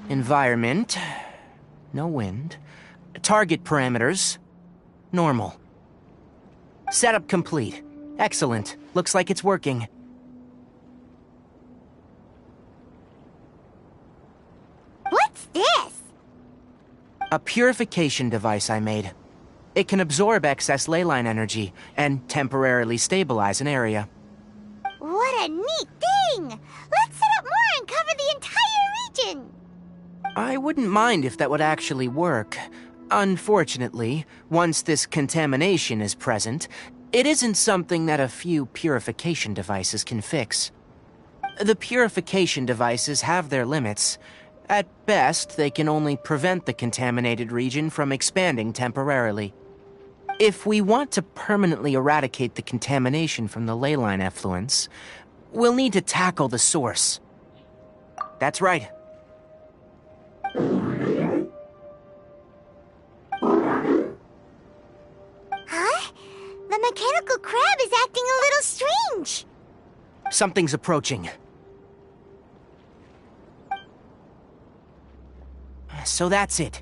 Environment. No wind. Target parameters. Normal. Setup complete. Excellent. Looks like it's working. What's this? A purification device I made. It can absorb excess leyline energy and temporarily stabilize an area. What a neat thing! Let's set up more and cover the entire region! I wouldn't mind if that would actually work. Unfortunately, once this contamination is present, it isn't something that a few purification devices can fix. The purification devices have their limits. At best, they can only prevent the contaminated region from expanding temporarily. If we want to permanently eradicate the contamination from the leyline effluence, we'll need to tackle the source. That's right. Huh? The mechanical crab is acting a little strange. Something's approaching. So that's it.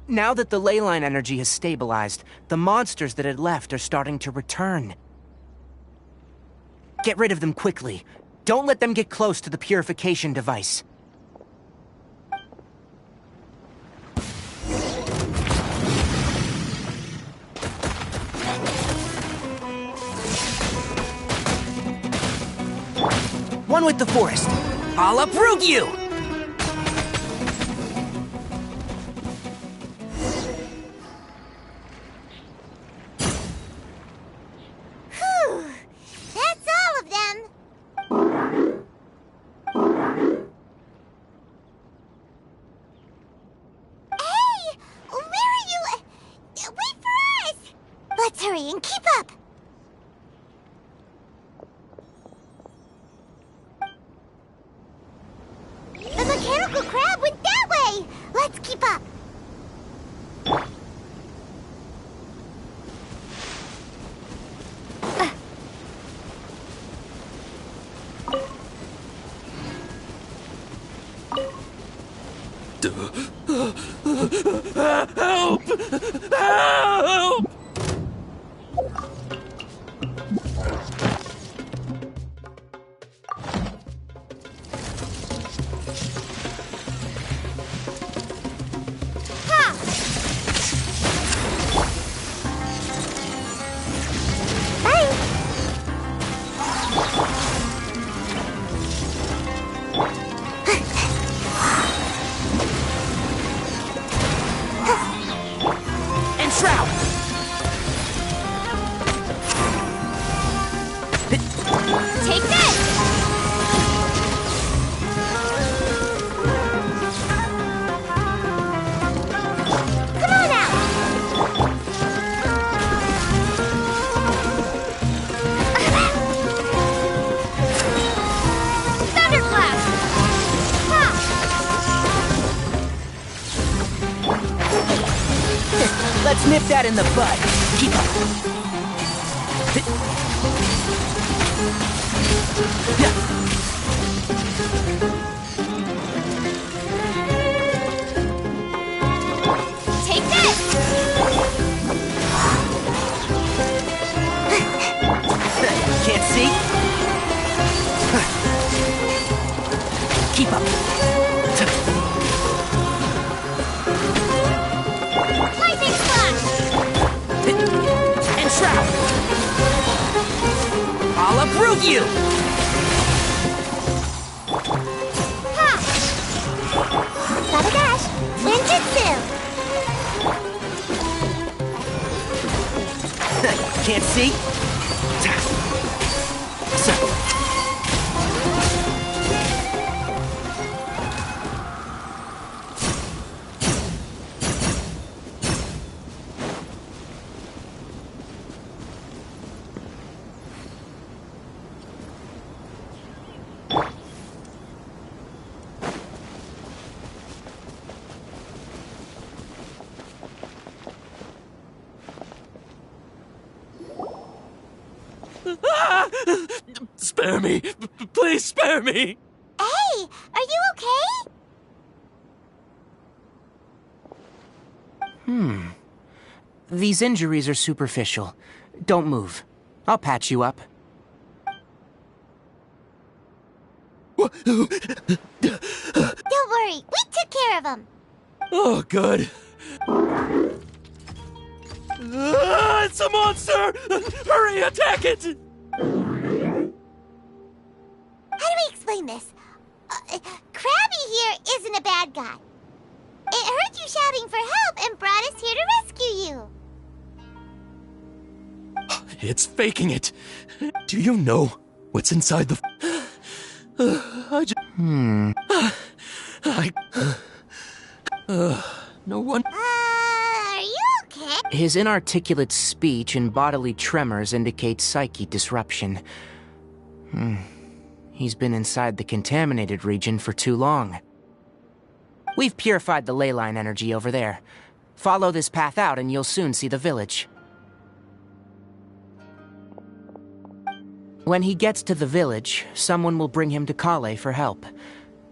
Now that the leyline energy has stabilized, the monsters that had left are starting to return. Get rid of them quickly. Don't let them get close to the purification device. One with the forest. I'll uproot you! Whew! That's all of them! Hey! Where are you? Wait for us! Let's hurry and keep up! The mechanical crab went that way! Let's keep up! Help! Help! Nip that in the bud. Keep up. Take this! Can't see? Keep up. Lightning splash! And shroud. I'll uproot you! Ha! Gotta dash! Ninjutsu! Can't see? Spare me! Please spare me! Hey, are you okay? These injuries are superficial. Don't move. I'll patch you up. Don't worry, we took care of him. Oh, good. It's a monster! Hurry, attack it! How do we explain this? Krabby here isn't a bad guy. It heard you shouting for help and brought us here to rescue you. It's faking it. Do you know what's inside the... I just... No one... Are you okay? His inarticulate speech and bodily tremors indicate psyche disruption. He's been inside the contaminated region for too long. We've purified the ley line energy over there. Follow this path out and you'll soon see the village. When he gets to the village, someone will bring him to Kale for help.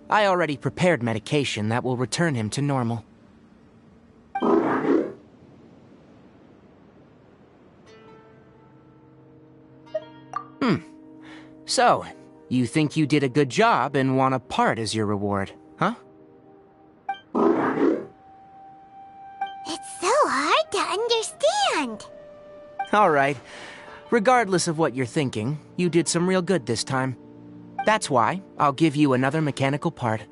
I already prepared medication that will return him to normal. So, you think you did a good job and want a part as your reward, huh? It's so hard to understand. All right. Regardless of what you're thinking, you did some real good this time. That's why I'll give you another mechanical part.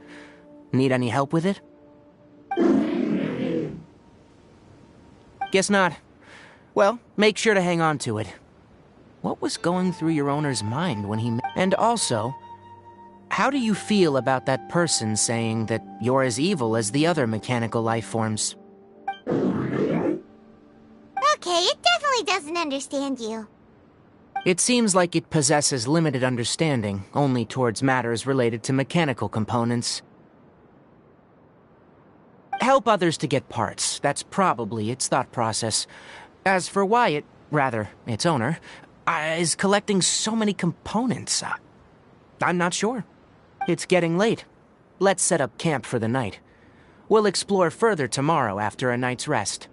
Need any help with it? Guess not. Well, make sure to hang on to it. What was going through your owner's mind when he... And also, how do you feel about that person saying that you're as evil as the other mechanical life forms? Okay, it definitely doesn't understand you. It seems like it possesses limited understanding, only towards matters related to mechanical components. Help others to get parts, that's probably its thought process. As for why it, rather, its owner, is collecting so many components, I'm not sure. It's getting late. Let's set up camp for the night. We'll explore further tomorrow after a night's rest.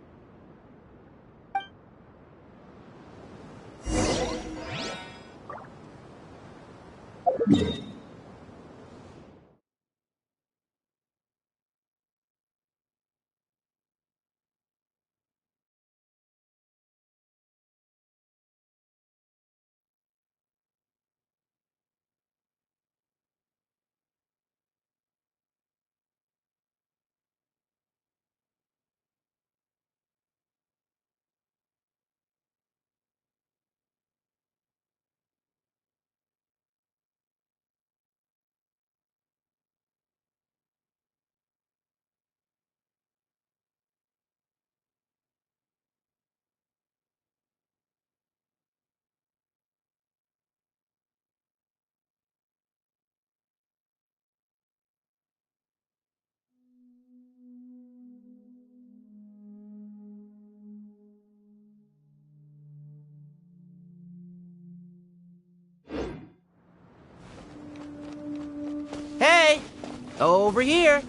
Over here.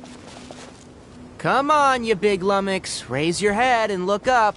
Come on, you big lummox. Raise your head and look up.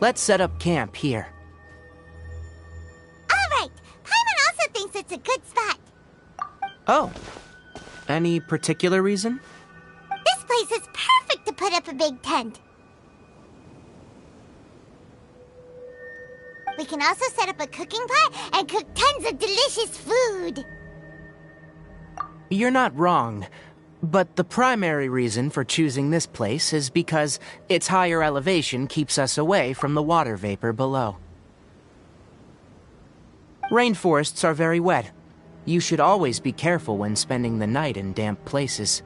Let's set up camp here. All right. Paimon also thinks it's a good spot. Oh. Any particular reason? This place is perfect to put up a big tent. We can also set up a cooking pot and cook tons of delicious food. You're not wrong. But the primary reason for choosing this place is because its higher elevation keeps us away from the water vapor below. Rainforests are very wet. You should always be careful when spending the night in damp places.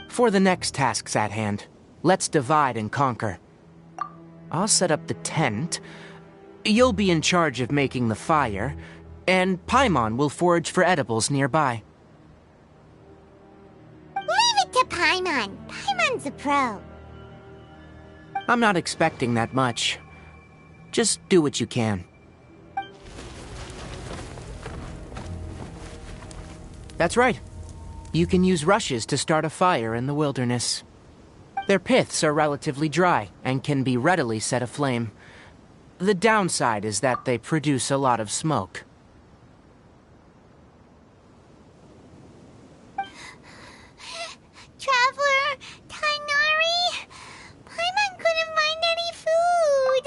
For the next tasks at hand, let's divide and conquer. I'll set up the tent. You'll be in charge of making the fire, and Paimon will forage for edibles nearby. Leave it to Paimon. Paimon's a pro. I'm not expecting that much. Just do what you can. That's right. You can use rushes to start a fire in the wilderness. Their piths are relatively dry and can be readily set aflame. The downside is that they produce a lot of smoke. Traveler, Tainari, Paimon couldn't find any food.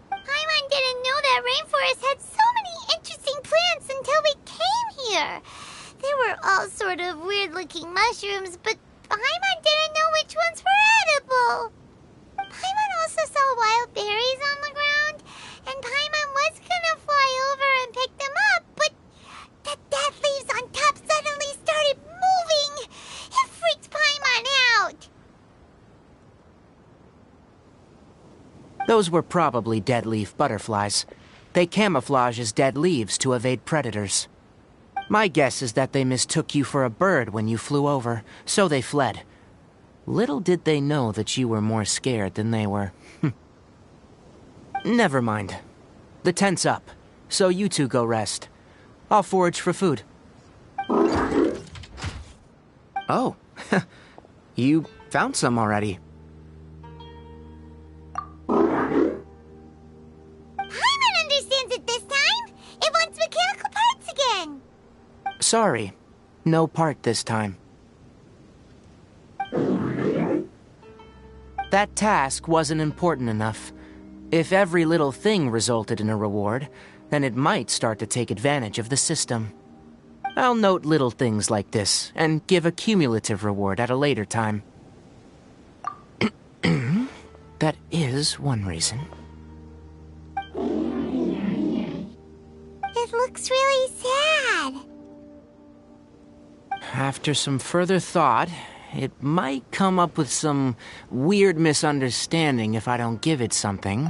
Paimon didn't know that rainforest had so many interesting plants until we came here. There were all sort of weird-looking mushrooms, but Paimon didn't know which ones were edible. Paimon also saw wild berries on the ground, and Paimon was gonna fly over and pick them up, but the dead leaves on top suddenly started moving. It freaked Paimon out. Those were probably dead leaf butterflies. They camouflage as dead leaves to evade predators. My guess is that they mistook you for a bird when you flew over, so they fled. Little did they know that you were more scared than they were. Never mind. The tent's up, so you two go rest. I'll forage for food. Oh, you found some already. Paimon understands it this time. It wants mechanical parts again. Sorry, no part this time. That task wasn't important enough. If every little thing resulted in a reward, then it might start to take advantage of the system. I'll note little things like this, and give a cumulative reward at a later time. That is one reason. It looks really sad. After some further thought, it might come up with some weird misunderstanding if I don't give it something.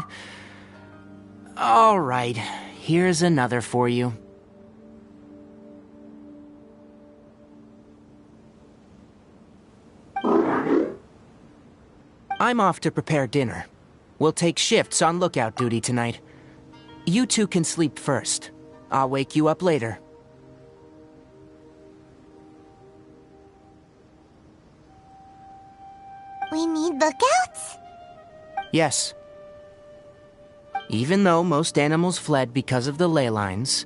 All right, here's another for you. I'm off to prepare dinner. We'll take shifts on lookout duty tonight. You two can sleep first. I'll wake you up later. We need lookouts? Yes. Even though most animals fled because of the ley lines,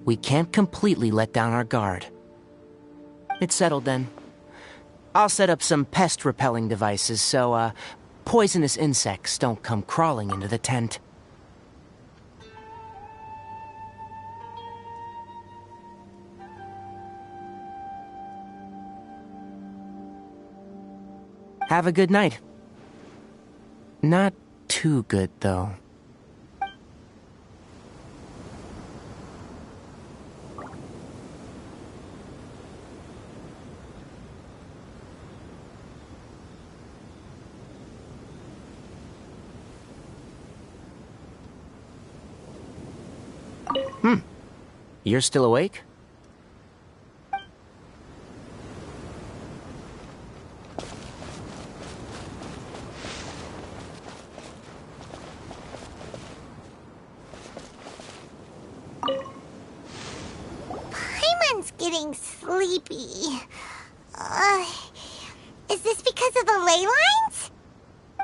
we can't completely let down our guard. It's settled then. I'll set up some pest-repelling devices so, poisonous insects don't come crawling into the tent. Have a good night. Not too good, though. You're still awake? Paimon's getting sleepy. Is this because of the ley lines?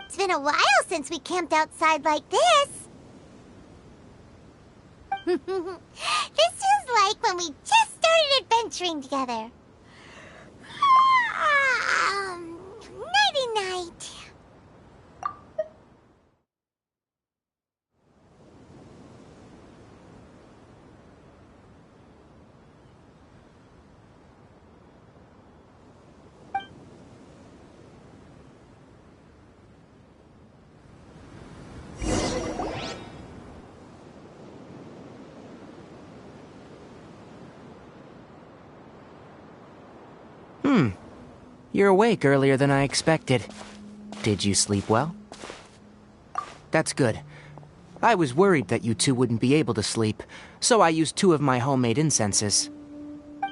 It's been a while since we camped outside like this. This feels like when we just started adventuring together. Nighty-night. You're awake earlier than I expected. Did you sleep well? That's good. I was worried that you two wouldn't be able to sleep, so I used 2 of my homemade incenses.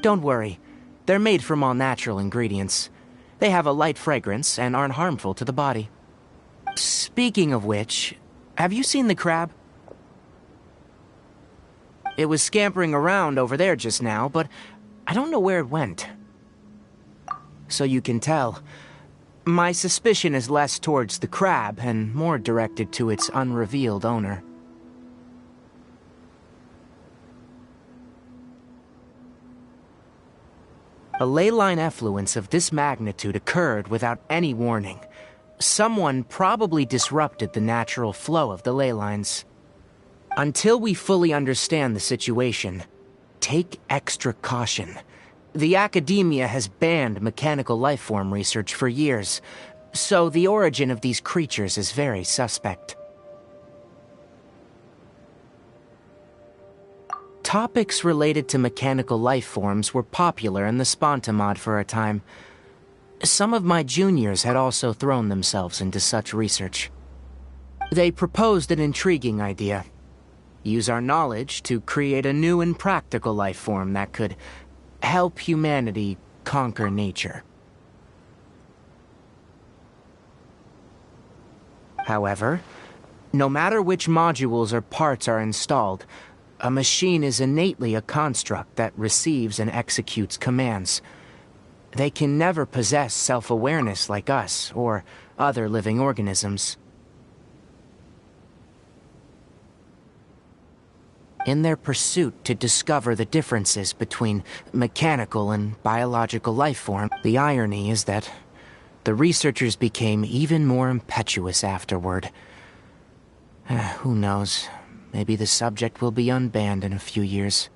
Don't worry, they're made from all natural ingredients. They have a light fragrance and aren't harmful to the body. Speaking of which, have you seen the crab? It was scampering around over there just now, but I don't know where it went. So you can tell, my suspicion is less towards the crab and more directed to its unrevealed owner. A ley line effluence of this magnitude occurred without any warning. Someone probably disrupted the natural flow of the ley lines. Until we fully understand the situation, take extra caution. The academia has banned mechanical lifeform research for years, so the origin of these creatures is very suspect. Topics related to mechanical lifeforms were popular in the Spontamod for a time. Some of my juniors had also thrown themselves into such research. They proposed an intriguing idea. Use our knowledge to create a new and practical lifeform that could help humanity conquer nature. However, no matter which modules or parts are installed, a machine is innately a construct that receives and executes commands. They can never possess self-awareness like us or other living organisms. In their pursuit to discover the differences between mechanical and biological lifeform, the irony is that the researchers became even more impetuous afterward. Who knows? Maybe the subject will be unbanned in a few years.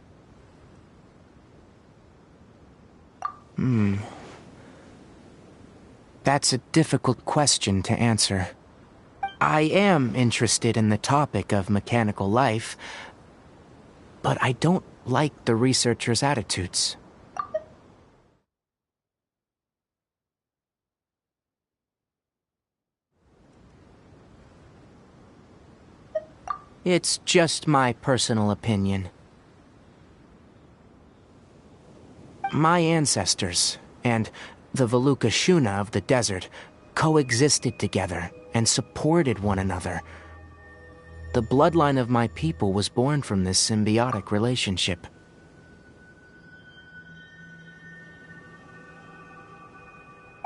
That's a difficult question to answer. I am interested in the topic of mechanical life, but I don't like the researchers' attitudes. It's just my personal opinion. My ancestors and the Veluca Shuna of the desert coexisted together and supported one another. The bloodline of my people was born from this symbiotic relationship.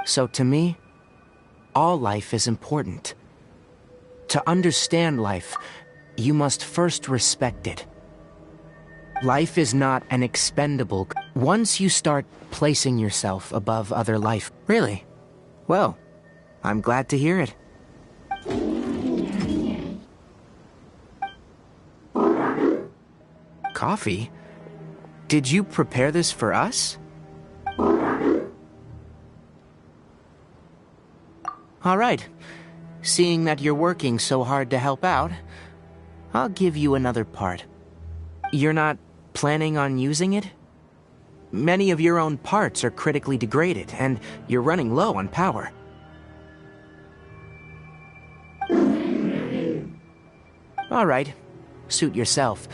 So to me, all life is important. To understand life, you must first respect it. Life is not an expendable. Once you start placing yourself above other life... Really? Well, I'm glad to hear it. Coffee? Did you prepare this for All right. Seeing that you're working so hard to help out, I'll give you another part. You're not planning on using it? Many of your own parts are critically degraded, and you're running low on power. All right. Suit yourself.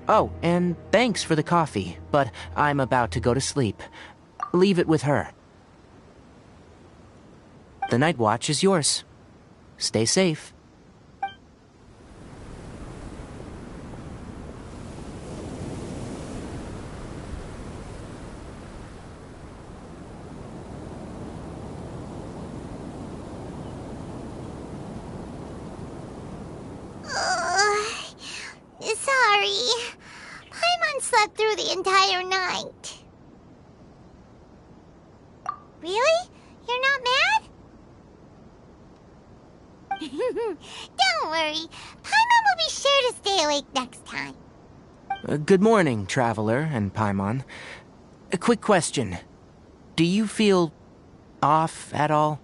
Oh, and thanks for the coffee, but I'm about to go to sleep. Leave it with her. The night watch is yours. Stay safe. Sorry. Paimon slept through the entire night. Really? You're not mad? Don't worry. Paimon will be sure to stay awake next time. Good morning, Traveler and Paimon. A quick question. Do you feel off at all?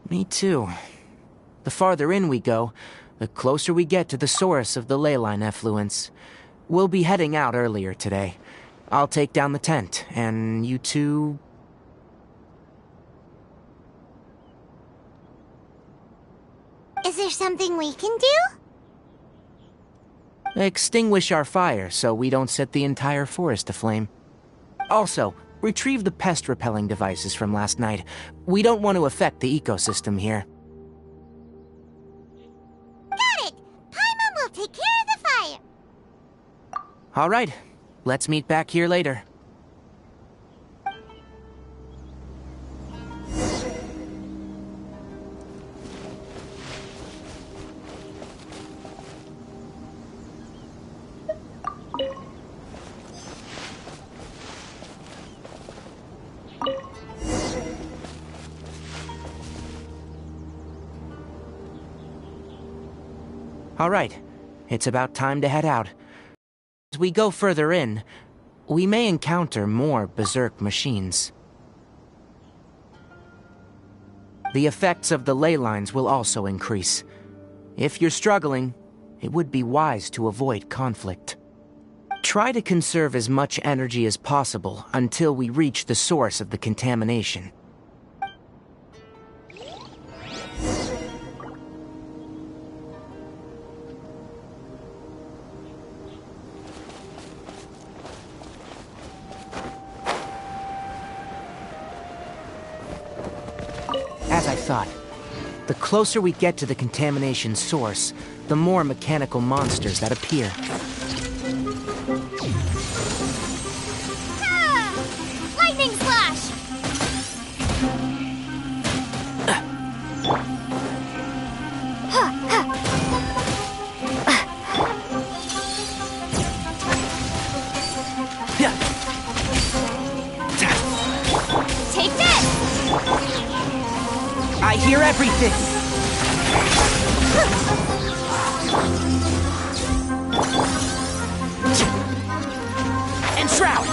Me too. The farther in we go, the closer we get to the source of the leyline effluence. We'll be heading out earlier today. I'll take down the tent, and you two... Is there something we can do? extinguish our fire so we don't set the entire forest aflame. Also, retrieve the pest-repelling devices from last night. We don't want to affect the ecosystem here. Got it! Paimon will take care of the fire. All right, let's meet back here later. All right, it's about time to head out. As we go further in, we may encounter more berserk machines. The effects of the ley lines will also increase. If you're struggling, it would be wise to avoid conflict. Try to conserve as much energy as possible until we reach the source of the contamination. As I thought, the closer we get to the contamination source, the more mechanical monsters that appear. Ah! Lightning slash! Take this! I hear everything! And Shroud!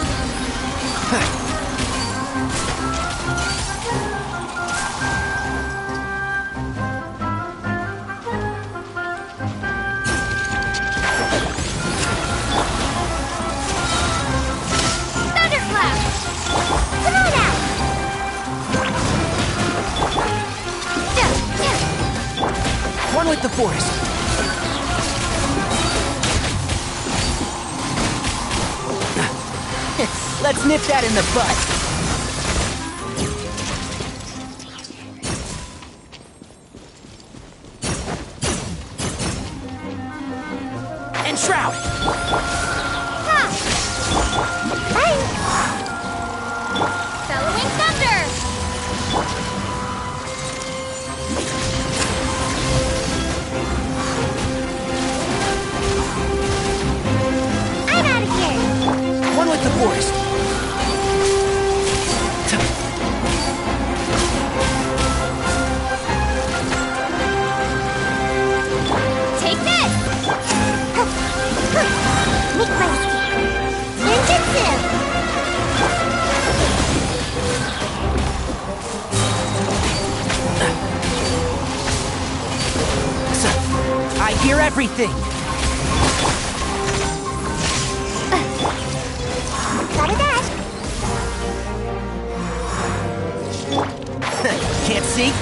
Thunderclap! Throw it out! One with the forest. Let's nip that in the bud. And Shroud! Bellowing thunder! I'm out of here! One with the forest. everything! Gotta dash. Can't see?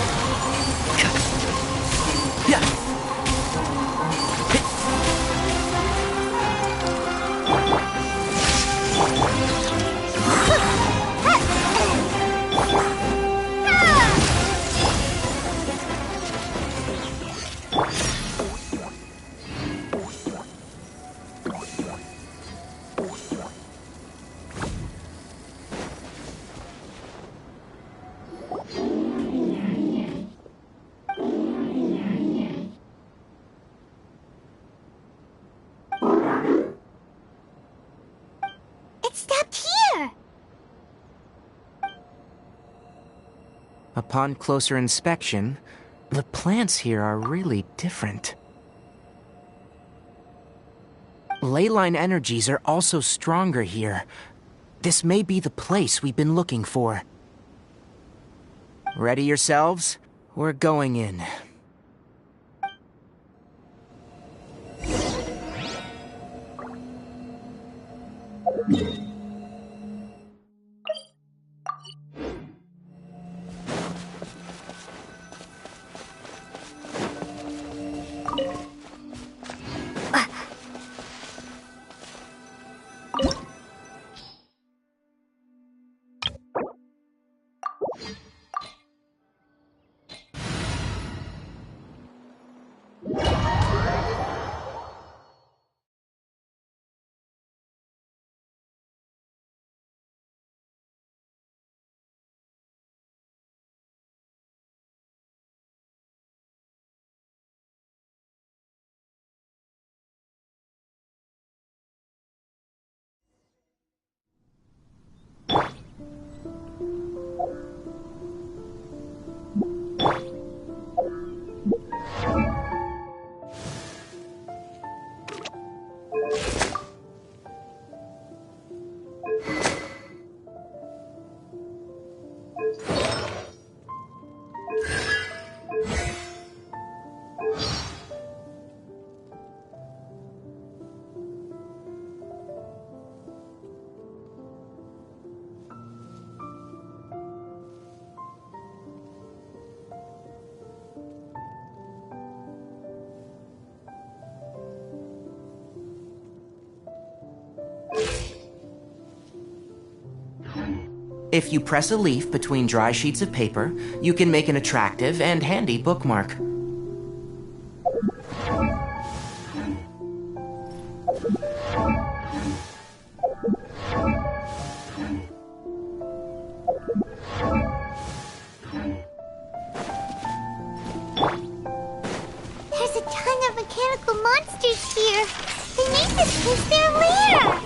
It stopped here. Upon closer inspection, the plants here are really different. Leyline energies are also stronger here. This may be the place we've been looking for. Ready yourselves? We're going in. If you press a leaf between dry sheets of paper, you can make an attractive and handy bookmark. There's a ton of mechanical monsters here. They made this place their lair.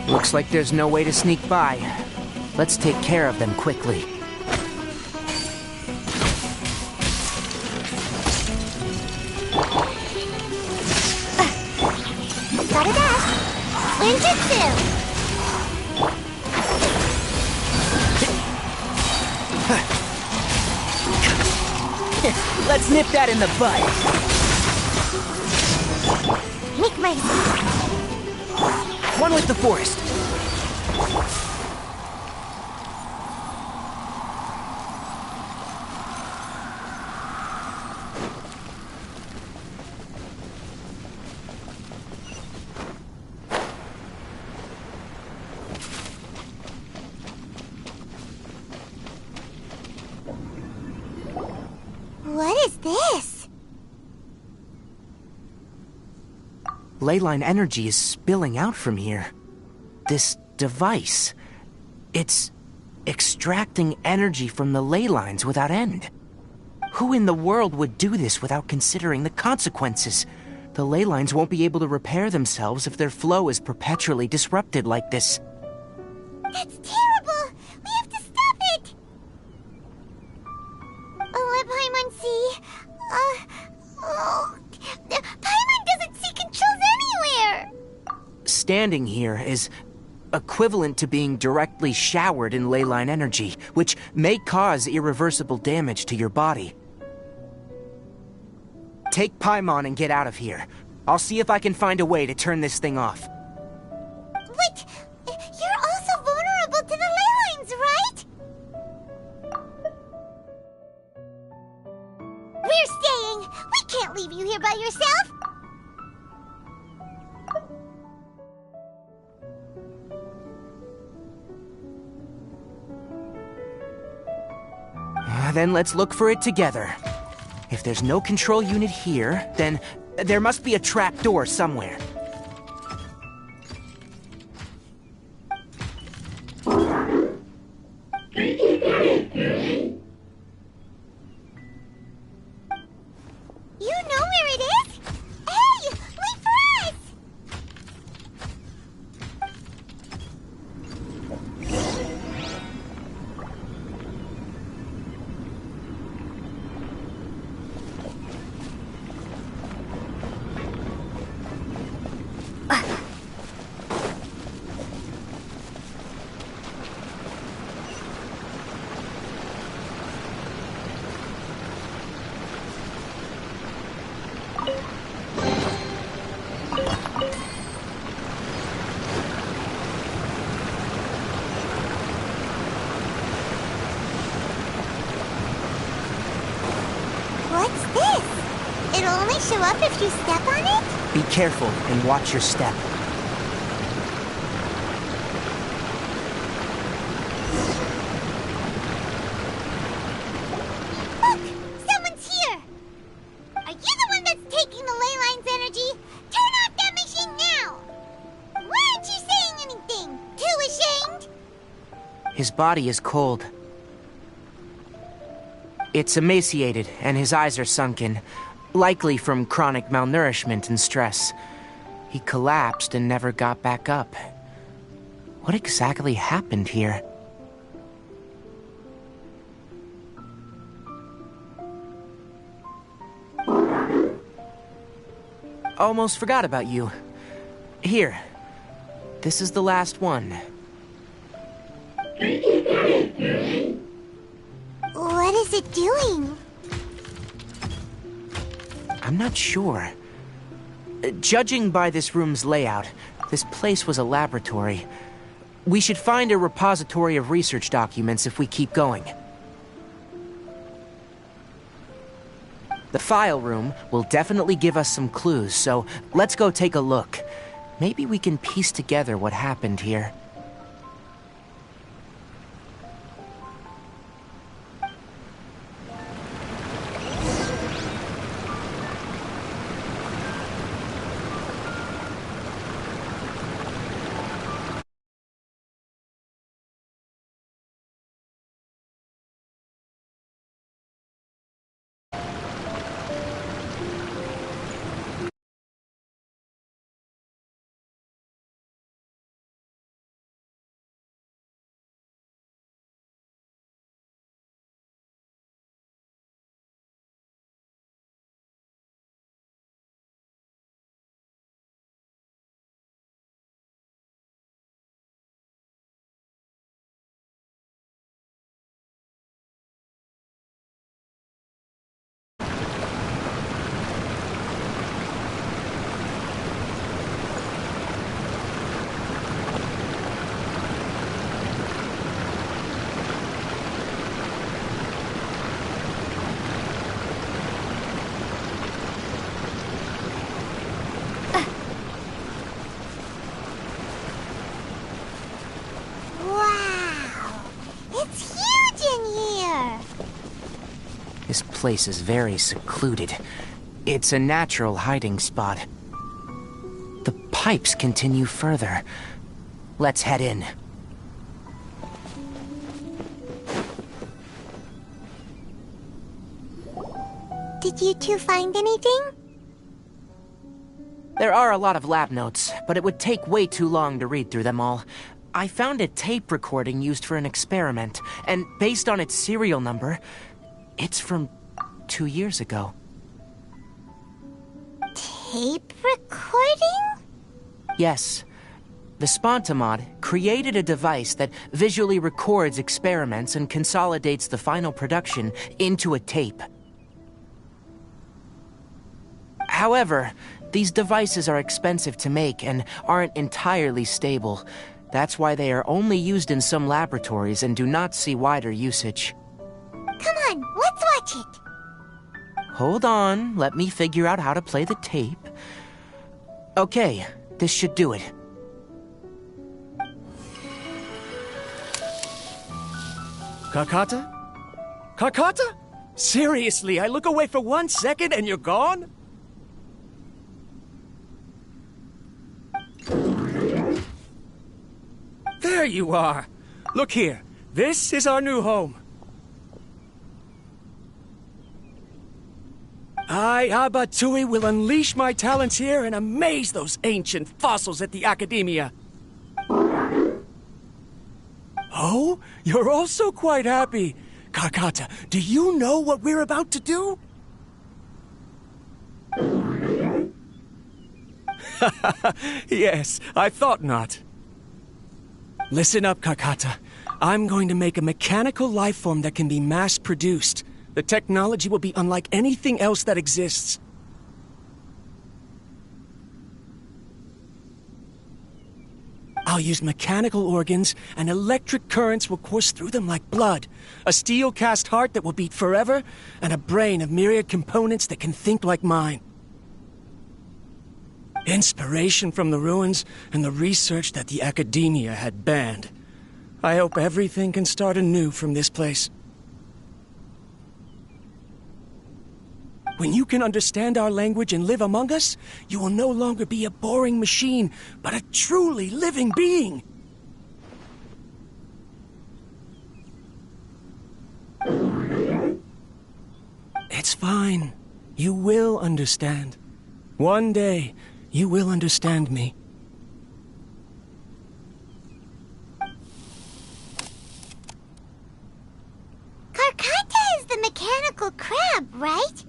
Looks like there's no way to sneak by. Let's take care of them quickly. Gotta dash. Ninjutsu. Let's nip that in the bud. Make my One with the forest. What is this? Leyline energy is spilling out from here. This device, it's extracting energy from the ley lines without end. Who in the world would do this without considering the consequences? The ley lines won't be able to repair themselves if their flow is perpetually disrupted like this. That's terrible! We have to stop it! Let Paimon see. Paimon doesn't see controls anywhere! Standing here is equivalent to being directly showered in leyline energy, which may cause irreversible damage to your body. Take Paimon and get out of here. I'll see if I can find a way to turn this thing off. But you're also vulnerable to the ley lines, right? We're staying. We can't leave you here by yourself. Then let's look for it together. If there's no control unit here, then there must be a trap door somewhere. You know where it is? Hey, wait for us! What's this? It'll only show up if you step on it? Be careful and watch your step. Look! Someone's here! Are you the one that's taking the ley line's energy? Turn off that machine now! Why aren't you saying anything? Too ashamed? His body is cold. It's emaciated, and his eyes are sunken, likely from chronic malnourishment and stress. He collapsed and never got back up. What exactly happened here? Almost forgot about you. Here. This is the last one. What is it doing? I'm not sure. Judging by this room's layout, this place was a laboratory. We should find a repository of research documents if we keep going. The file room will definitely give us some clues, so let's go take a look. Maybe we can piece together what happened here. Wow! It's huge in here! This place is very secluded. It's a natural hiding spot. The pipes continue further. Let's head in. Did you two find anything? There are a lot of lab notes, but it would take way too long to read through them all. I found a tape recording used for an experiment, and based on its serial number, it's from 2 years ago. Tape recording? Yes. The Spontamod created a device that visually records experiments and consolidates the final production into a tape. However, these devices are expensive to make and aren't entirely stable. That's why they are only used in some laboratories and do not see wider usage. Come on, let's watch it. Hold on, let me figure out how to play the tape. Okay, this should do it. Kakata? Kakata? Seriously, I look away for 1 second and you're gone? There you are. Look here. This is our new home. I, Abatui, will unleash my talents here and amaze those ancient fossils at the Academia. Oh, you're also quite happy. Kakata, do you know what we're about to do? Yes, I thought not. Listen up, Kakata. I'm going to make a mechanical life form that can be mass-produced. The technology will be unlike anything else that exists. I'll use mechanical organs, and electric currents will course through them like blood. A steel-cast heart that will beat forever, and a brain of myriad components that can think like mine. Inspiration from the ruins and the research that the Academia had banned. I hope everything can start anew from this place. When you can understand our language and live among us, you will no longer be a boring machine, but a truly living being. It's fine. You will understand. One day, you will understand me. Karkata is the mechanical crab, right?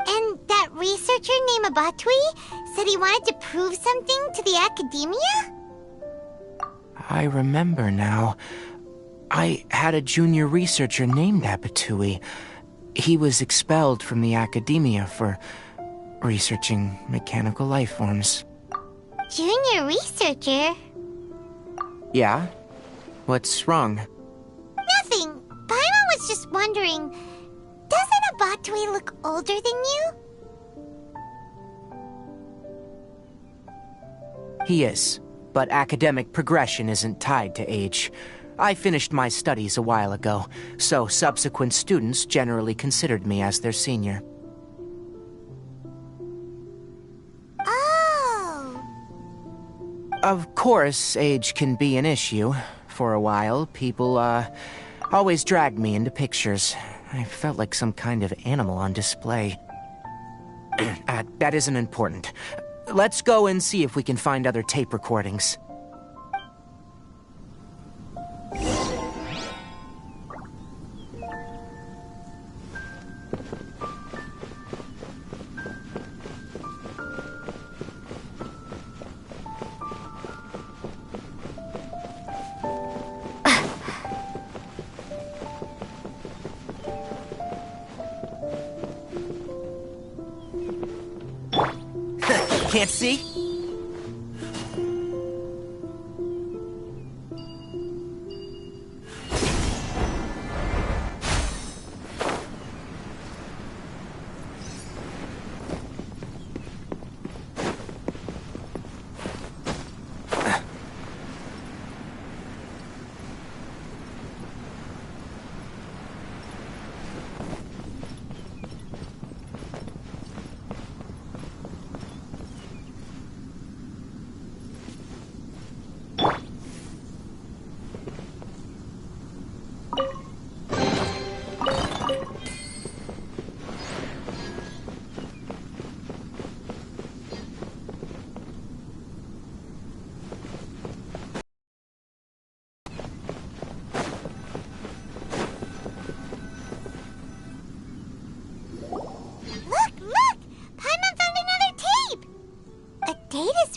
And that researcher named Abatui said he wanted to prove something to the Academia? I remember now. I had a junior researcher named Abatui. He was expelled from the Academia for researching mechanical life forms. Junior researcher? Yeah? What's wrong? Nothing. Paimon was just wondering, doesn't Abatui look older than you? He is, but academic progression isn't tied to age. I finished my studies a while ago, so subsequent students generally considered me as their senior. Oh. Of course, age can be an issue. For a while, people, always dragged me into pictures. I felt like some kind of animal on display. That isn't important. Let's go and see if we can find other tape recordings. Can't see?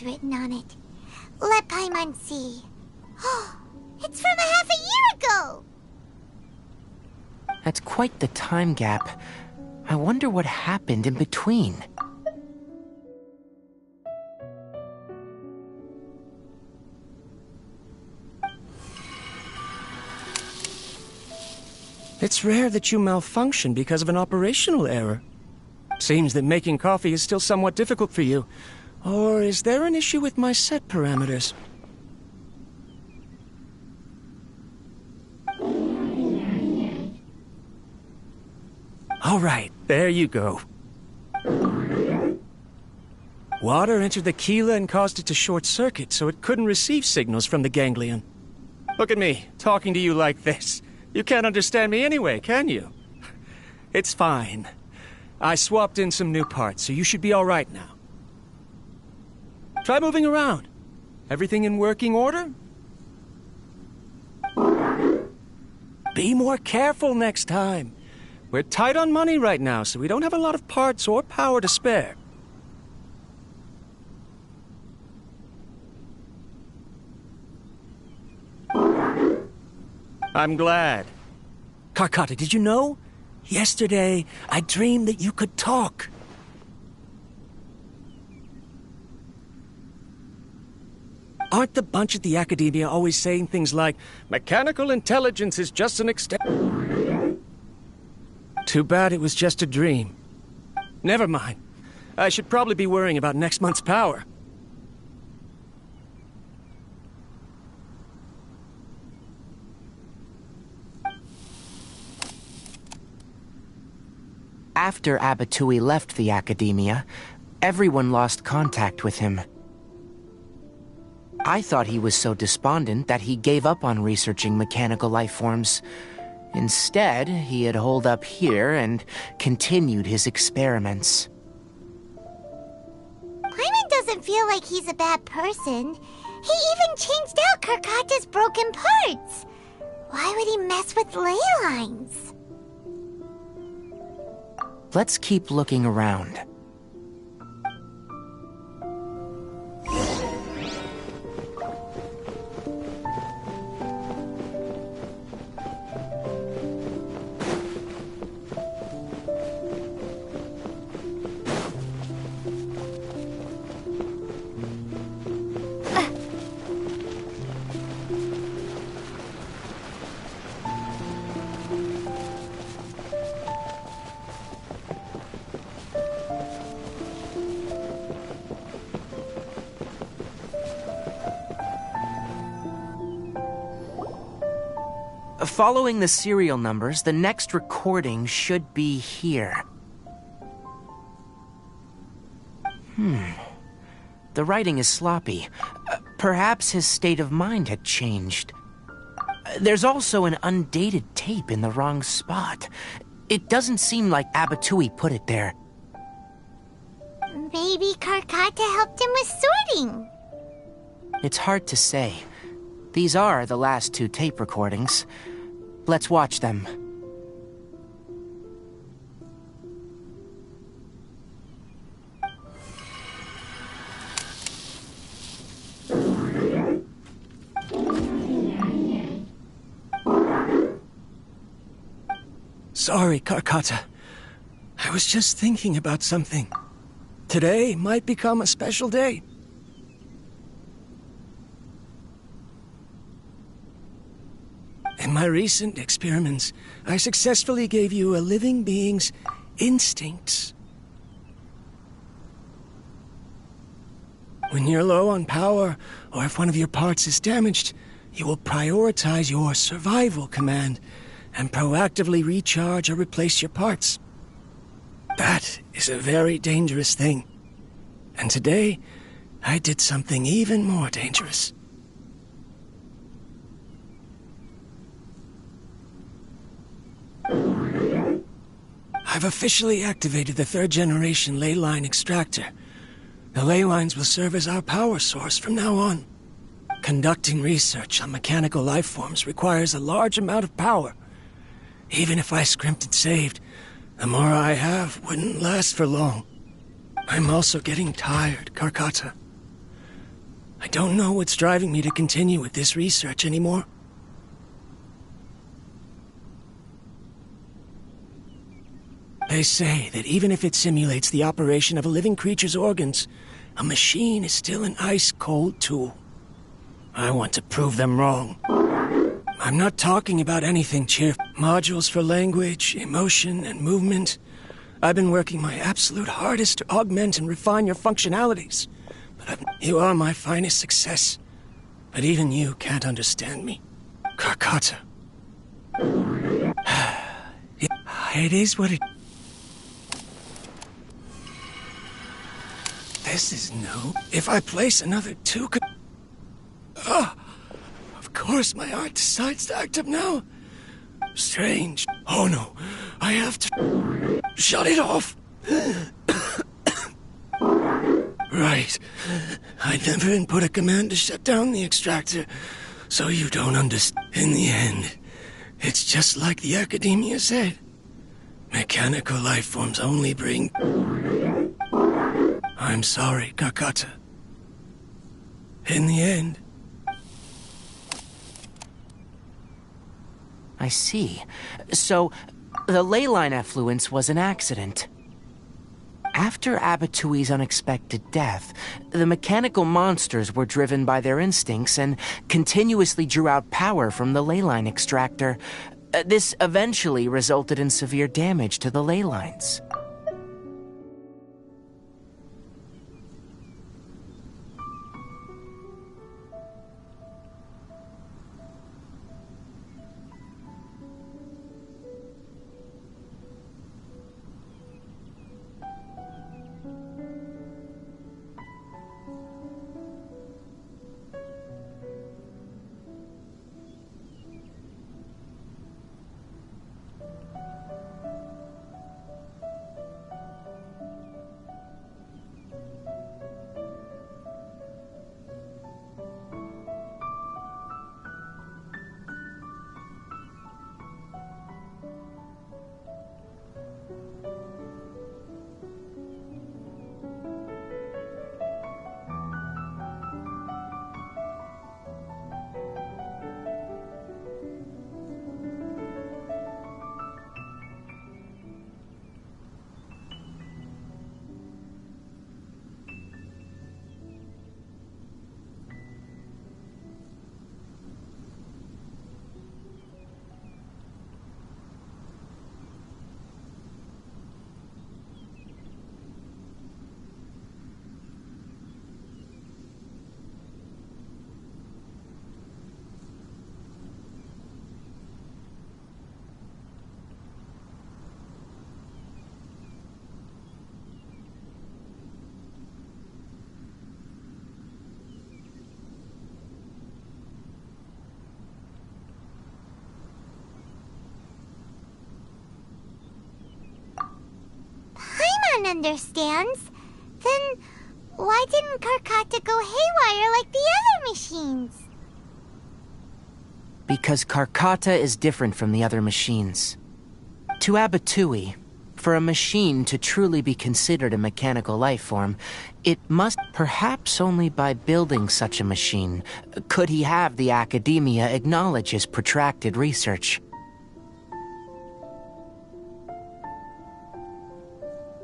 Written on it. Let Paimon see. Oh, it's from a half a year ago! That's quite the time gap. I wonder what happened in between. It's rare that you malfunction because of an operational error. Seems that making coffee is still somewhat difficult for you. Or is there an issue with my set parameters? All right, there you go. Water entered the chela and caused it to short-circuit, so it couldn't receive signals from the ganglion. Look at me, talking to you like this. You can't understand me anyway, can you? It's fine. I swapped in some new parts, so you should be all right now. Try moving around. Everything in working order? Be more careful next time. We're tight on money right now, so we don't have a lot of parts or power to spare. I'm glad. Karkata, did you know? Yesterday, I dreamed that you could talk. Aren't the bunch at the Academia always saying things like, mechanical intelligence is just an extension? Too bad it was just a dream. Never mind. I should probably be worrying about next month's power. After Abatui left the Academia, everyone lost contact with him. I thought he was so despondent that he gave up on researching mechanical life forms. Instead, he had holed up here and continued his experiments. Paimon doesn't feel like he's a bad person. He even changed out Karkata's broken parts. Why would he mess with ley lines? Let's keep looking around. Following the serial numbers, the next recording should be here. The writing is sloppy. Perhaps his state of mind had changed. There's also an undated tape in the wrong spot. It doesn't seem like Abatui put it there. Maybe Karkata helped him with sorting. It's hard to say. These are the last two tape recordings. Let's watch them. Sorry, Karkata. I was just thinking about something. Today might become a special day. In my recent experiments, I successfully gave you a living being's instincts. When you're low on power, or if one of your parts is damaged, you will prioritize your survival command and proactively recharge or replace your parts. That is a very dangerous thing. And today, I did something even more dangerous. I've officially activated the third-generation ley line extractor. The ley lines will serve as our power source from now on. Conducting research on mechanical life forms requires a large amount of power. Even if I scrimped and saved, the more I have wouldn't last for long. I'm also getting tired, Karkata. I don't know what's driving me to continue with this research anymore. They say that even if it simulates the operation of a living creature's organs, a machine is still an ice-cold tool. I want to prove them wrong. I'm not talking about anything cheerful. Modules for language, emotion, and movement. I've been working my absolute hardest to augment and refine your functionalities. But you are my finest success. But even you can't understand me. Karkata. It is what it... This is no... If I place another two... Of course my heart decides to act up now. Strange. Oh no, I have to... Shut it off! Right. I never input a command to shut down the extractor, so you don't understand. In the end, it's just like the Academia said. Mechanical life forms only bring... I'm sorry, Karkata. In the end... I see. So, the ley line effluence was an accident. After Abatui's unexpected death, the mechanical monsters were driven by their instincts and continuously drew out power from the ley line extractor. This eventually resulted in severe damage to the ley lines. Understands. Then why didn't Karkata go haywire like the other machines? Because Karkata is different from the other machines. To Abatui, for a machine to truly be considered a mechanical life form, it must, perhaps only by building such a machine, could he have the Academia acknowledge his protracted research.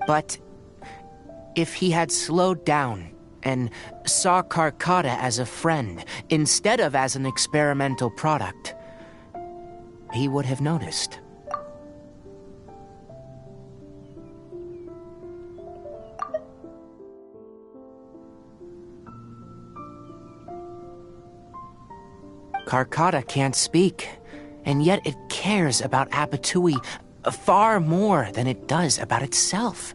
But if he had slowed down and saw Karkata as a friend instead of as an experimental product, he would have noticed. Karkata can't speak, and yet it cares about Abatui far more than it does about itself.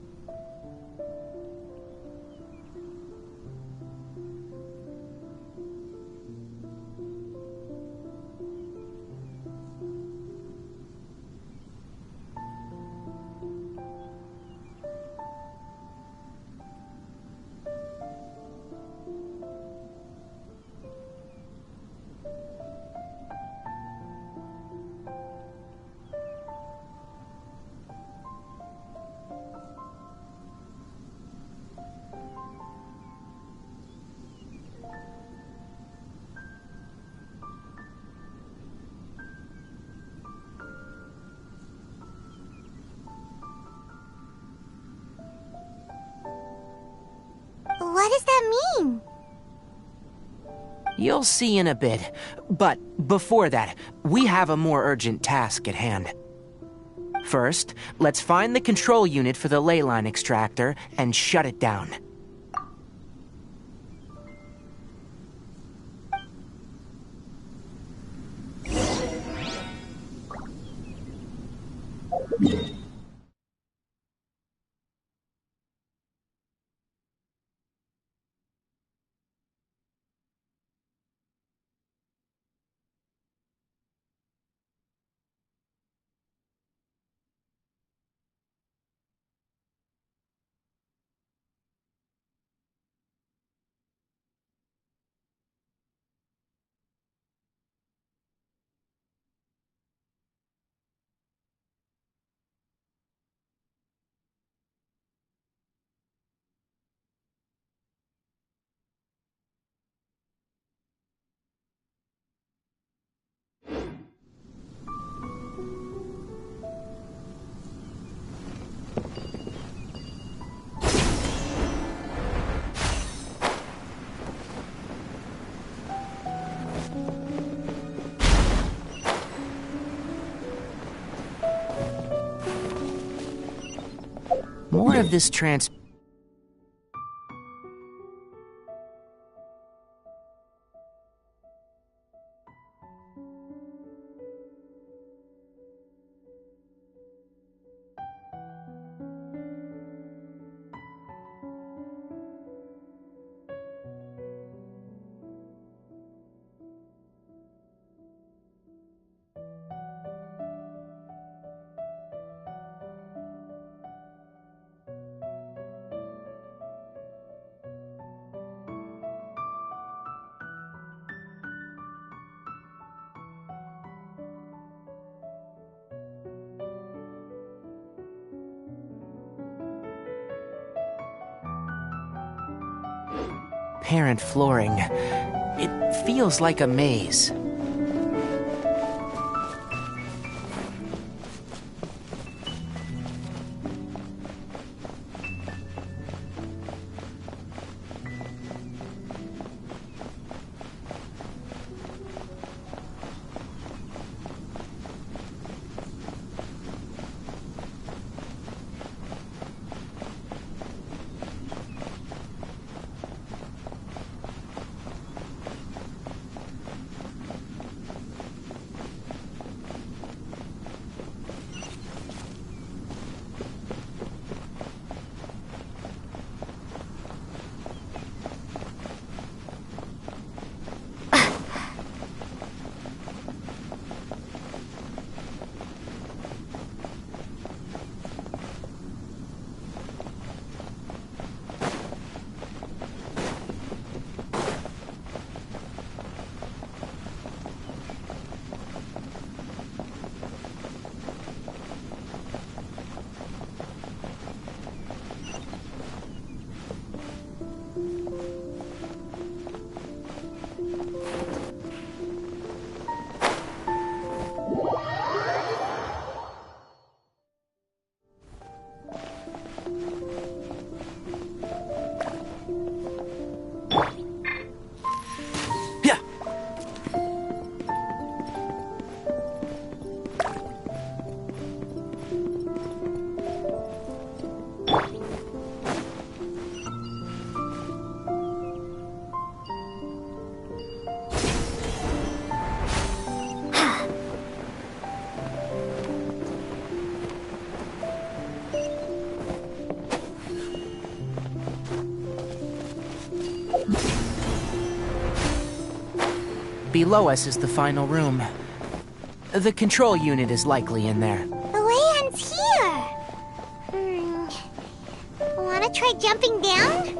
you mean? You'll see in a bit. But before that, we have a more urgent task at hand. First, let's find the control unit for the ley line extractor and shut it down. More of this transparent flooring. It feels like a maze. Below us is the final room. The control unit is likely in there. The way ends here. Wanna try jumping down?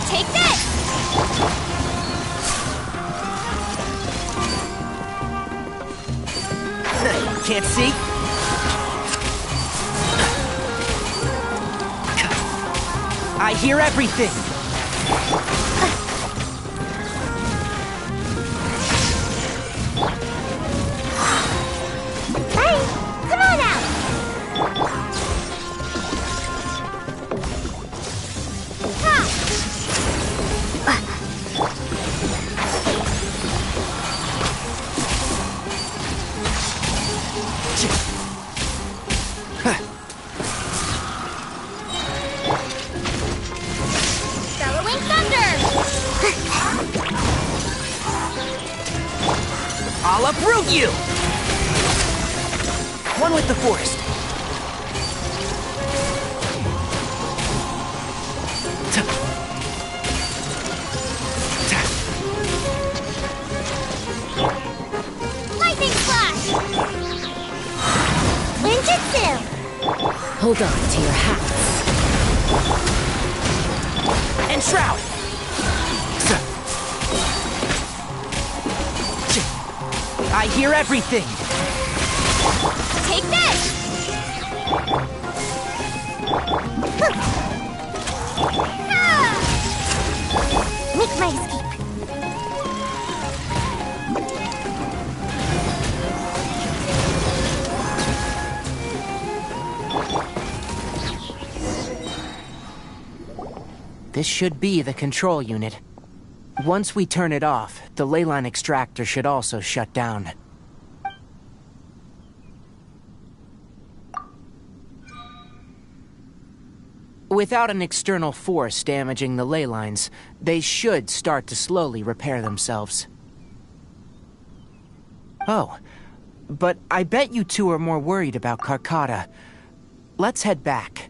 Take this! Can't see? I hear everything! Hey, come on out! Bellowing thunder! I'll uproot you! One with the forest. Lightning flash! Ninjutsu! Hold on to your hats. And shroud! I hear everything! Take this! Make my escape. This should be the control unit. Once we turn it off, the leyline extractor should also shut down. Without an external force damaging the ley lines, they should start to slowly repair themselves. Oh, but I bet you two are more worried about Karkata. Let's head back.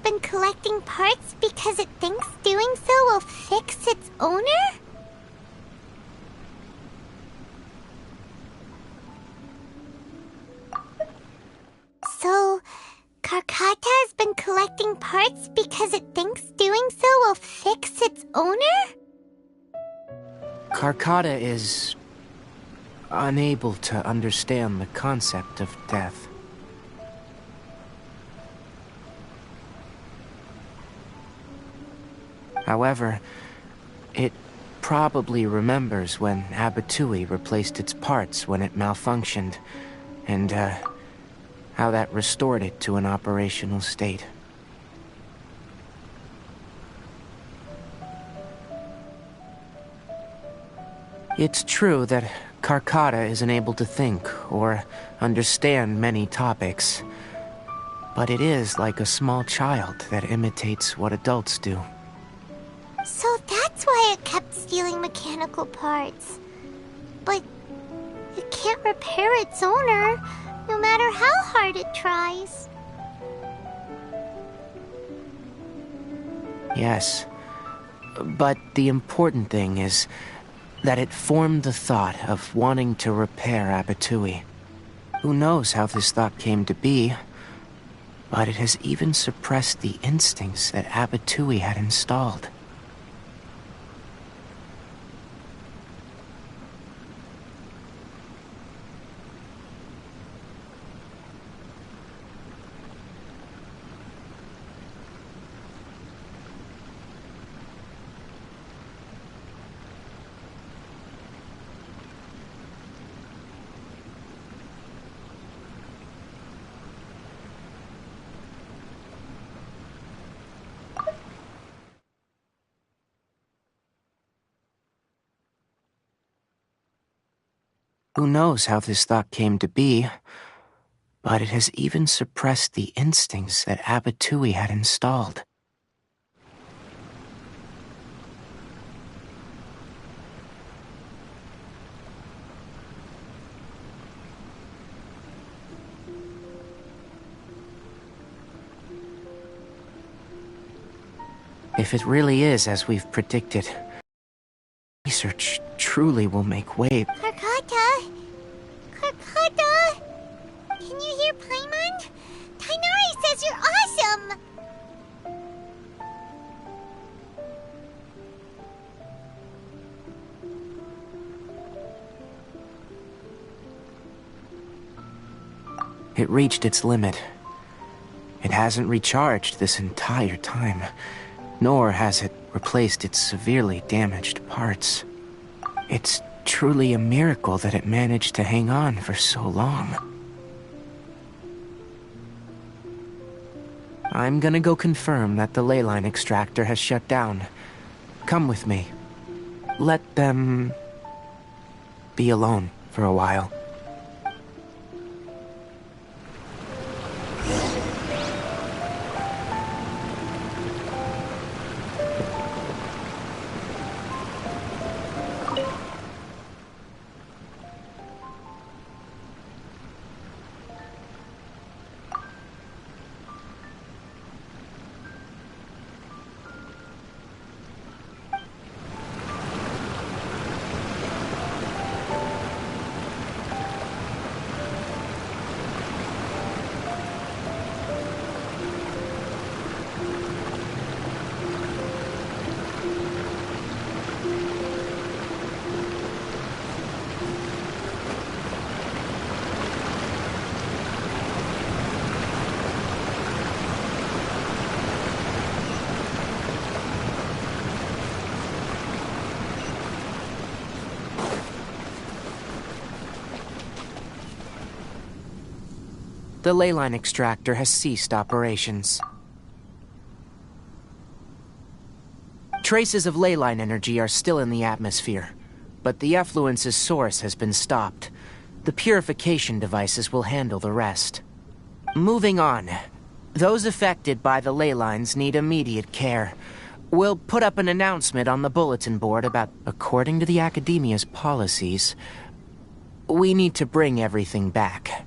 been collecting parts because it thinks doing so will fix its owner? So, Karkata has been collecting parts because it thinks doing so will fix its owner? Karkata is unable to understand the concept of death. However, it probably remembers when Abatui replaced its parts when it malfunctioned, and how that restored it to an operational state. It's true that Karkata isn't able to think or understand many topics, but it is like a small child that imitates what adults do. So that's why it kept stealing mechanical parts. But it can't repair its owner, no matter how hard it tries. Yes, but the important thing is that it formed the thought of wanting to repair Abatui. Who knows how this thought came to be, but it has even suppressed the instincts that Abatui had installed. Who knows how this thought came to be, but it has even suppressed the instincts that Abatui had installed. If it really is as we've predicted, research truly will make waves. Karkata? Karkata? Can you hear Paimon? Tainari says you're awesome! It reached its limit. It hasn't recharged this entire time, nor has it replaced its severely damaged parts. It's truly a miracle that it managed to hang on for so long. I'm gonna go confirm that the ley line extractor has shut down. Come with me. Let them be alone for a while. The ley line extractor has ceased operations. Traces of ley line energy are still in the atmosphere, but the effluence's source has been stopped. The purification devices will handle the rest. Moving on. Those affected by the ley lines need immediate care. We'll put up an announcement on the bulletin board about, according to the Academia's policies, we need to bring everything back.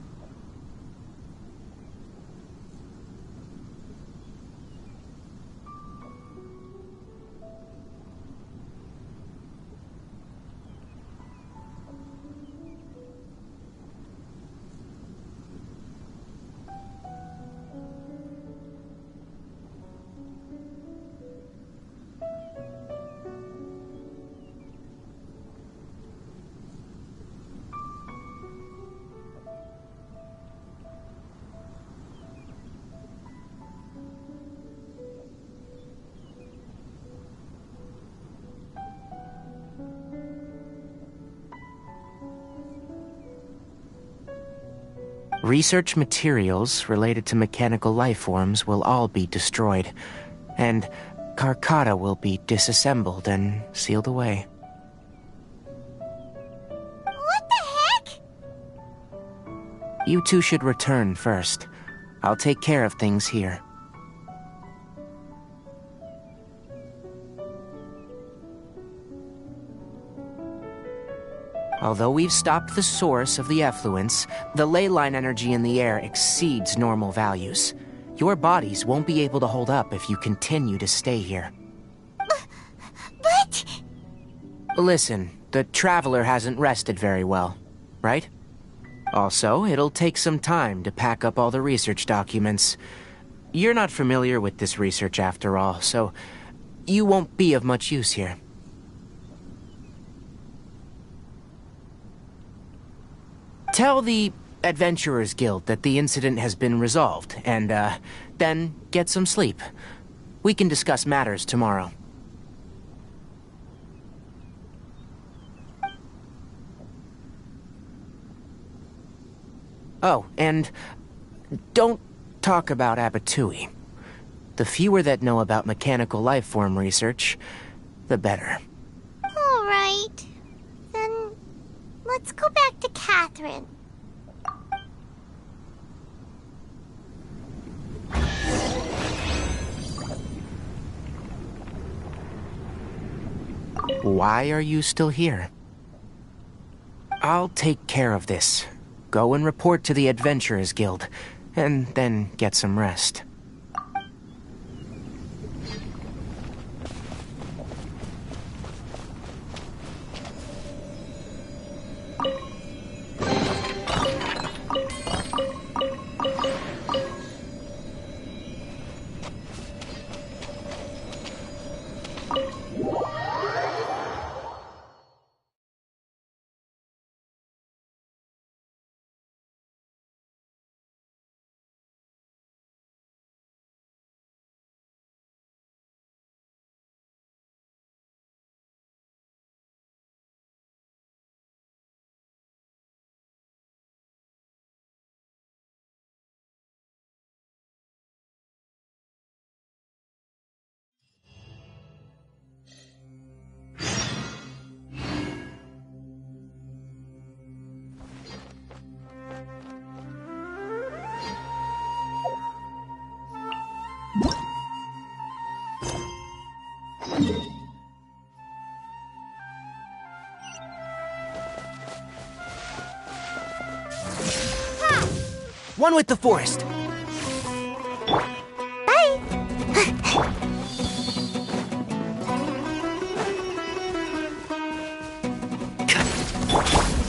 Research materials related to mechanical life forms will all be destroyed, and Karkata will be disassembled and sealed away. What the heck? You two should return first. I'll take care of things here. Although we've stopped the source of the effluence, the ley line energy in the air exceeds normal values. Your bodies won't be able to hold up if you continue to stay here. But... Listen, the Traveler hasn't rested very well, right? Also, it'll take some time to pack up all the research documents. You're not familiar with this research after all, so you won't be of much use here. Tell the Adventurers Guild that the incident has been resolved, and, then get some sleep. We can discuss matters tomorrow. Oh, and don't talk about Abatui. The fewer that know about mechanical life form research, the better. All right. Then let's go back to Catherine. Why are you still here? I'll take care of this. Go and report to the Adventurers Guild, and then get some rest. One with the forest. Bye.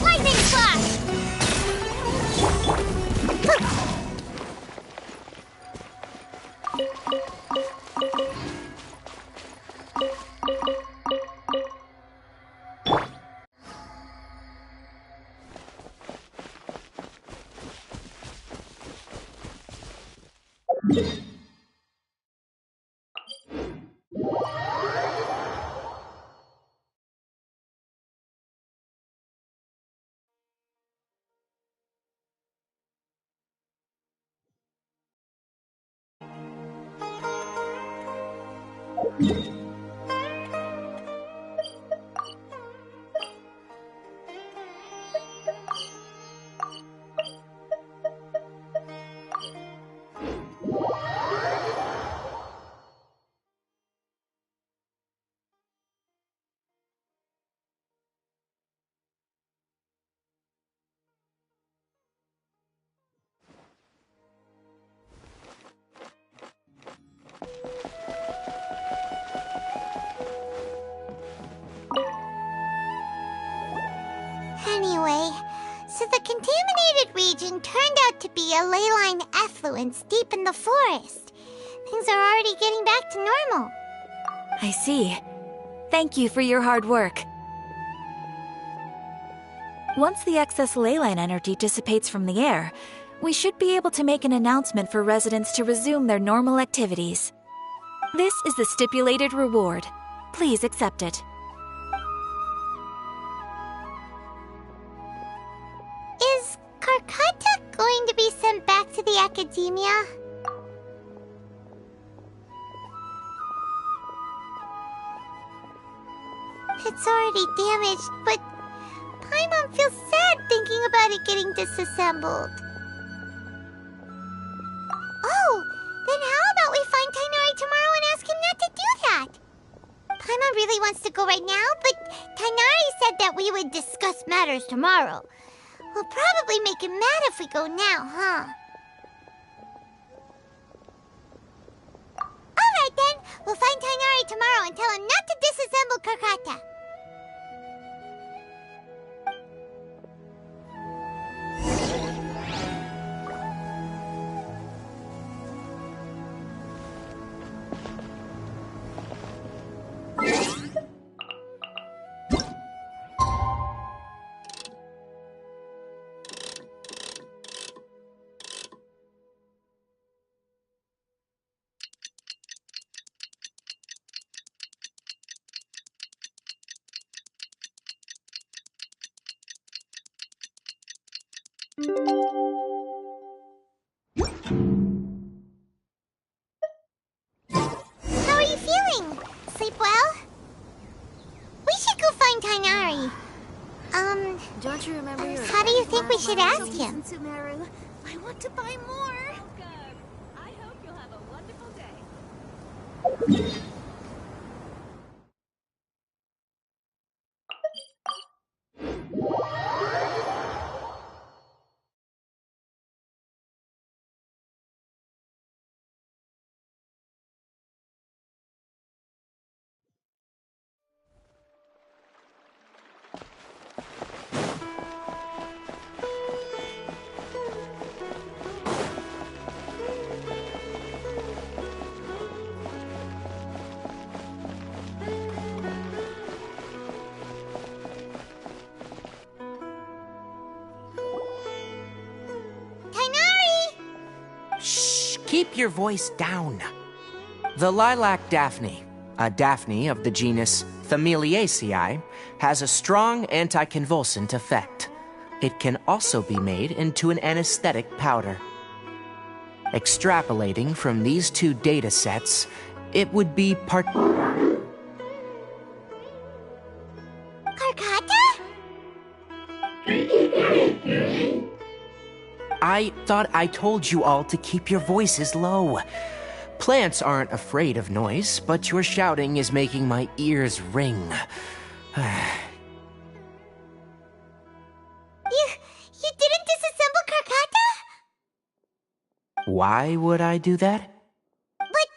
Lightning flash. Anyway, so the contaminated region turned out to be a ley line effluence deep in the forest. Things are already getting back to normal. I see. Thank you for your hard work. Once the excess ley line energy dissipates from the air, we should be able to make an announcement for residents to resume their normal activities. This is the stipulated reward. Please accept it. Is Karkata going to be academia? It's already damaged, but Paimon feels sad thinking about it getting disassembled. Oh, then how about we find Tainari tomorrow and ask him not to do that? Paimon really wants to go right now, but Tainari said that we would discuss matters tomorrow. We'll probably make him mad if we go now, huh? Alright then, we'll find Tainari tomorrow and tell him not to disassemble Karkata. How are you feeling? Sleep well? We should go find Tainari. Don't you remember your How do you think we should ask him? Sumeru? I want to buy more. Welcome. I hope you'll have a wonderful day. Keep your voice down. The lilac daphne, a daphne of the genus Thameliaceae, has a strong anticonvulsant effect. It can also be made into an anesthetic powder. Extrapolating from these two data sets, it would be Karkata? I thought I told you all to keep your voices low. Plants aren't afraid of noise, but your shouting is making my ears ring. You didn't disassemble Karkata? Why would I do that? But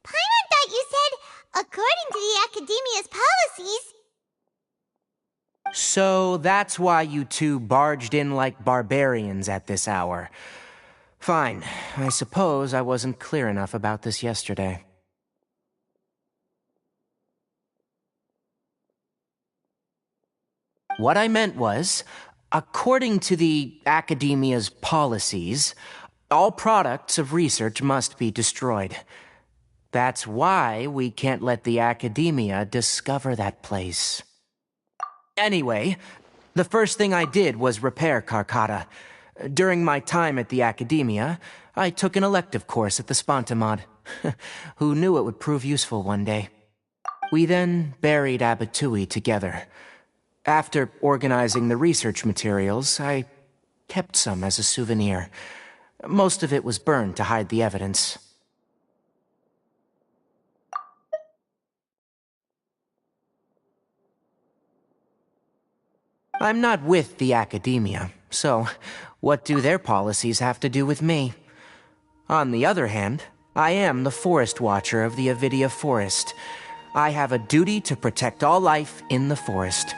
Paimon thought you said, according to the Academia's policies... So that's why you two barged in like barbarians at this hour. Fine. I suppose I wasn't clear enough about this yesterday. What I meant was, according to the Academia's policies, all products of research must be destroyed. That's why we can't let the Academia discover that place. Anyway, the first thing I did was repair Karkata. During my time at the Academia, I took an elective course at the Spontamod. Who knew it would prove useful one day? We then buried Abatui together. After organizing the research materials, I kept some as a souvenir. Most of it was burned to hide the evidence. I'm not with the Academia, so what do their policies have to do with me? On the other hand, I am the Forest Watcher of the Avidia Forest. I have a duty to protect all life in the forest.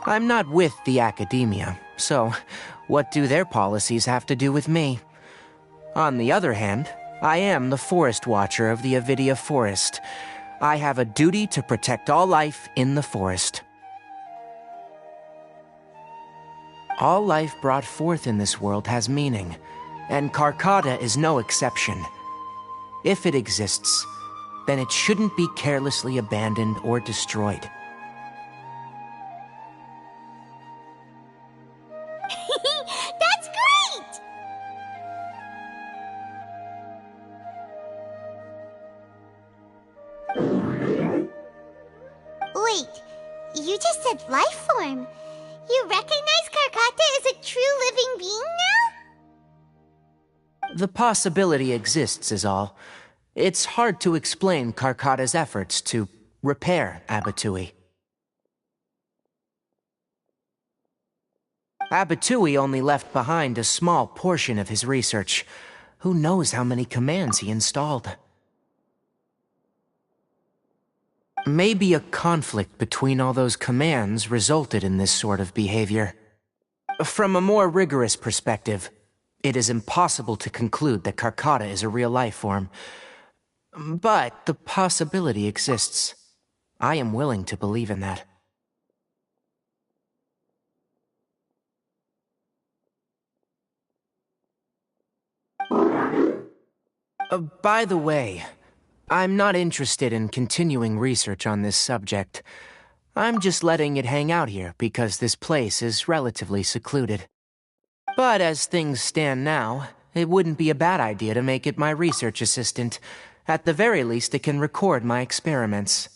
I'm not with the Academia, so what do their policies have to do with me? On the other hand, I am the Forest Watcher of the Avidia Forest. I have a duty to protect all life in the forest. All life brought forth in this world has meaning, and Karkata is no exception. If it exists, then it shouldn't be carelessly abandoned or destroyed. Wait, you just said life form. You recognize Karkata as a true living being now? The possibility exists is all. It's hard to explain Karkata's efforts to repair Abatui. Abatui only left behind a small portion of his research. Who knows how many commands he installed? Maybe a conflict between all those commands resulted in this sort of behavior. From a more rigorous perspective, it is impossible to conclude that Karkata is a real life form. But the possibility exists. I am willing to believe in that. By the way, I'm not interested in continuing research on this subject. I'm just letting it hang out here because this place is relatively secluded. But as things stand now, it wouldn't be a bad idea to make it my research assistant. At the very least, it can record my experiments.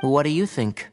What do you think?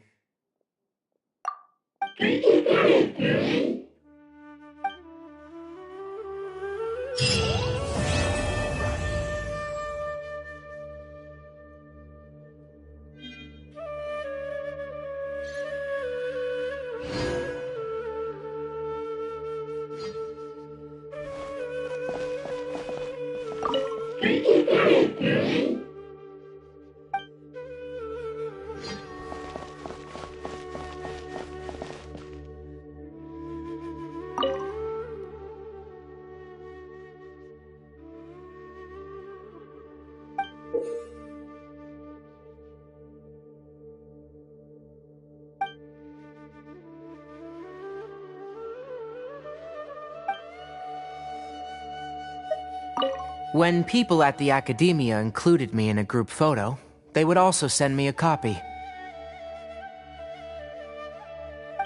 When people at the academia included me in a group photo, they would also send me a copy.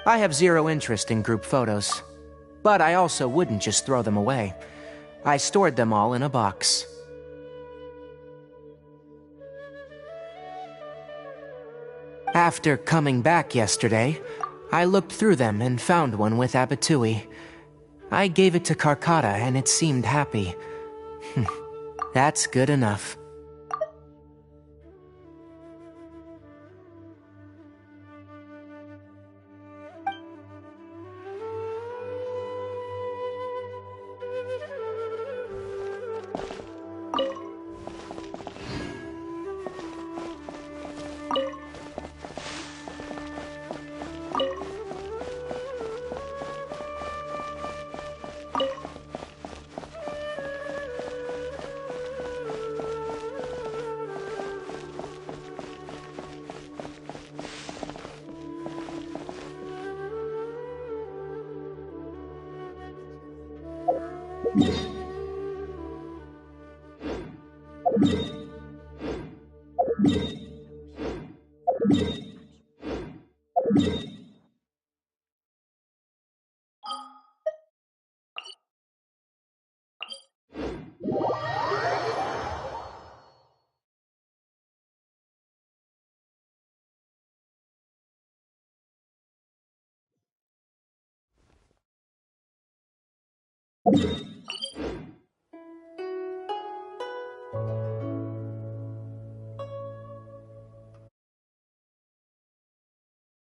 I have zero interest in group photos, but I also wouldn't just throw them away. I stored them all in a box. After coming back yesterday, I looked through them and found one with Abatui. I gave it to Karkata and it seemed happy. That's good enough.